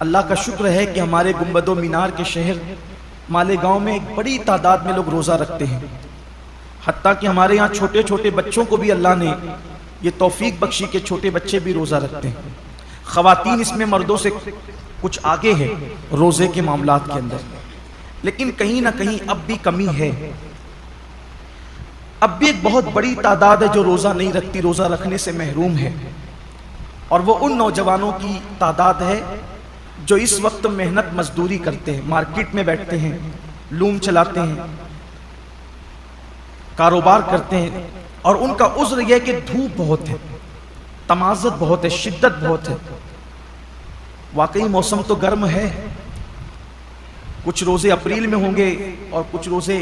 अल्लाह का शुक्र है कि हमारे गुंबदो मीनार के शहर मालेगांव में एक बड़ी तादाद में लोग रोज़ा रखते हैं। हत्ता कि हमारे यहाँ छोटे छोटे बच्चों को भी अल्लाह ने ये तौफीक बख्शी के छोटे बच्चे भी रोज़ा रखते हैं। ख़वातीन इसमें मर्दों से कुछ आगे है रोज़े के मामलात के अंदर, लेकिन कहीं ना कहीं अब भी कमी है। अब भी एक बहुत बड़ी तादाद है जो रोज़ा नहीं रखती, रोज़ा रखने से महरूम है। और वो उन नौजवानों की तादाद है जो इस वक्त मेहनत मजदूरी करते हैं, मार्केट में बैठते हैं, लूम चलाते हैं, कारोबार करते हैं, और उनका उज़्र यह कि धूप बहुत है, तमाज़त बहुत है, शिद्दत बहुत है। वाकई मौसम तो गर्म है, कुछ रोज़े अप्रैल में होंगे और कुछ रोज़े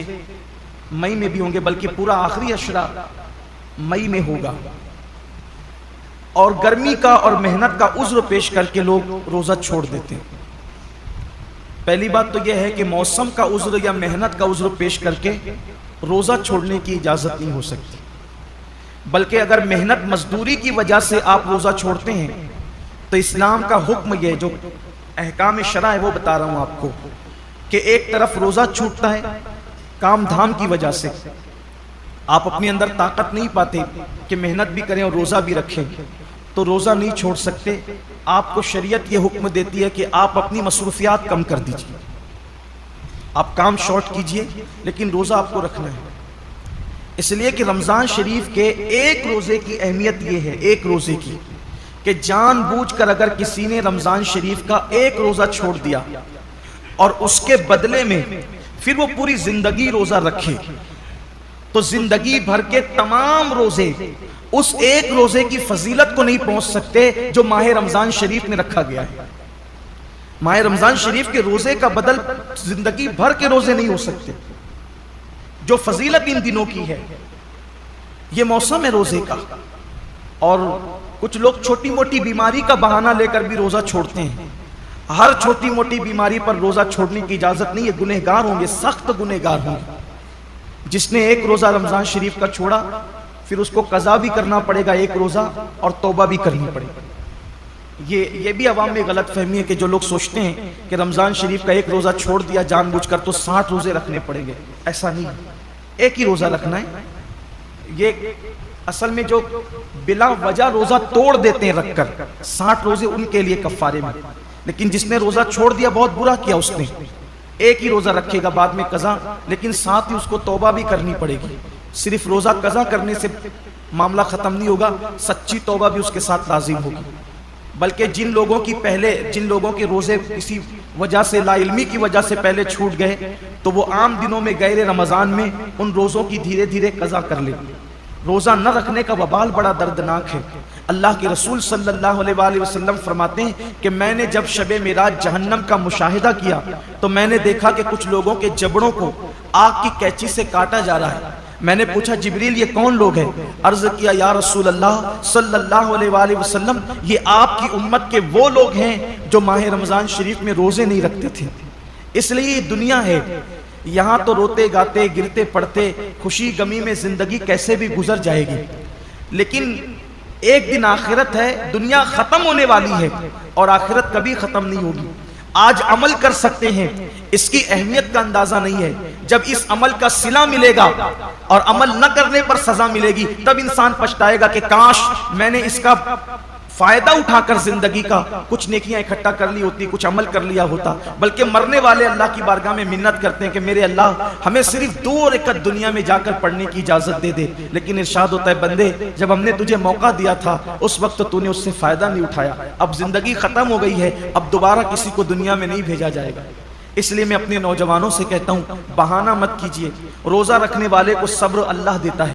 मई में भी होंगे, बल्कि पूरा आखिरी अशरा मई में होगा। और गर्मी का और मेहनत का उज़्र पेश करके लोग रोज़ा छोड़ देते हैं। पहली बात तो यह है कि मौसम का उज़्र या मेहनत का उज़्र पेश करके रोज़ा छोड़ने की इजाज़त नहीं हो सकती, बल्कि अगर मेहनत मजदूरी की वजह से आप रोज़ा छोड़ते हैं तो इस्लाम का हुक्म यह जो अहकाम शरा है वो बता रहा हूँ आपको, कि एक तरफ रोज़ा छूटता है काम धाम की वजह से, आप अपने अंदर ताकत नहीं पाते कि मेहनत भी करें और रोज़ा भी रखें, तो रोज़ा नहीं छोड़ सकते। आपको शरीयत ये हुक्म देती है कि आप अपनी मसरूफियात कम कर दीजिए, आप काम शॉर्ट कीजिए, लेकिन रोज़ा आपको रखना है। इसलिए कि रमज़ान शरीफ के एक रोज़े की अहमियत ये है, एक रोज़े की, कि जानबूझकर अगर किसी ने रमज़ान शरीफ का एक रोज़ा छोड़ दिया और उसके बदले में फिर वो पूरी जिंदगी रोज़ा रखे, तो जिंदगी भर के तमाम रोज़े उस एक रोज़े की फजीलत को नहीं पहुंच सकते जो माह रमज़ान शरीफ में रखा गया है। माह रमज़ान शरीफ के रोज़े का बदल जिंदगी भर के रोज़े नहीं हो सकते। जो फजीलत इन दिनों की है, ये मौसम है रोज़े का। और कुछ लोग छोटी मोटी बीमारी का बहाना लेकर भी रोज़ा छोड़ते हैं। हर छोटी मोटी बीमारी पर रोज़ा छोड़ने की इजाज़त नहीं है, गुनहगार होंगे, सख्त गुनहगार होंगे। जिसने एक रोज़ा रमज़ान शरीफ का छोड़ा फिर उसको कज़ा भी करना पड़ेगा एक रोज़ा, और तौबा भी करनी पड़ेगी। ये भी अवाम में गलत फहमी है कि जो लोग सोचते हैं कि रमज़ान शरीफ का एक रोज़ा छोड़ दिया जानबूझकर तो 60 रोज़े रखने पड़ेंगे। ऐसा नहीं, एक ही रोज़ा रखना है। ये असल में जो बिला वजह रोज़ा तोड़ देते हैं रखकर, 60 रोज़े उनके लिए कफ़ारे में। लेकिन जिसने रोज़ा छोड़ दिया बहुत बुरा किया उसने। एक ही रोज़ा रखेगा बाद में कज़ा, लेकिन साथ ही उसको तौबा भी करनी पड़ेगी। सिर्फ रोज़ा कज़ा करने से मामला ख़त्म नहीं होगा, सच्ची तौबा भी उसके साथ लाजिम होगी। बल्कि जिन लोगों के रोज़े किसी वजह से, लाइल्मी की वजह से पहले छूट गए, तो वो आम दिनों में गैर रमज़ान में उन रोज़ों की धीरे धीरे कज़ा कर ले। रोज़ा न रखने का वबाल बड़ा दर्दनाक है। अल्लाह के रसूल सल्लल्लाहु अलैहि वसल्लम फरमाते हैं कि मैंने जब शबे मिराज जहन्नम का मुशाहिदा किया तो मैंने देखा कि कुछ लोगों के जबड़ों को आग की कैंची से काटा जा रहा है। मैंने पूछा, जिब्रील ये कौन लोग हैं? अर्ज किया, या रसूल अल्लाह सल्लल्लाहु अलैहि वसल्लम, ये आपकी उम्मत के वो लोग हैं जो माह रमज़ान शरीफ में रोज़े नहीं रखते थे। इसलिए ये दुनिया है, यहाँ तो रोते गाते गिरते पड़ते खुशी गमी में जिंदगी कैसे भी गुजर जाएगी, लेकिन एक दिन आखिरत है। दुनिया खत्म होने वाली है और आखिरत कभी खत्म नहीं होगी। आज अमल कर सकते हैं, इसकी अहमियत का अंदाजा नहीं है। जब इस अमल का सिला मिलेगा और अमल न करने पर सजा मिलेगी, तब इंसान पछताएगा कि काश मैंने इसका फायदा उठाकर जिंदगी का कुछ नेकियां इकट्ठा कर ली होती, कुछ अमल कर लिया होता। बल्कि मरने वाले अल्लाह की बारगाह में मिन्नत करते हैं कि मेरे अल्लाह हमें सिर्फ 2 रकअत दुनिया में जाकर पढ़ने की इजाजत दे दे। लेकिन इरशाद होता है, बंदे जब हमने तुझे मौका दिया था उस वक्त तूने उससे फायदा नहीं उठाया। अब जिंदगी खत्म हो गई है, अब दोबारा किसी को दुनिया में नहीं भेजा जाएगा। इसलिए मैं अपने नौजवानों से कहता हूँ, बहाना मत कीजिए। रोजा रखने वाले को सब्र अल्लाह देता है।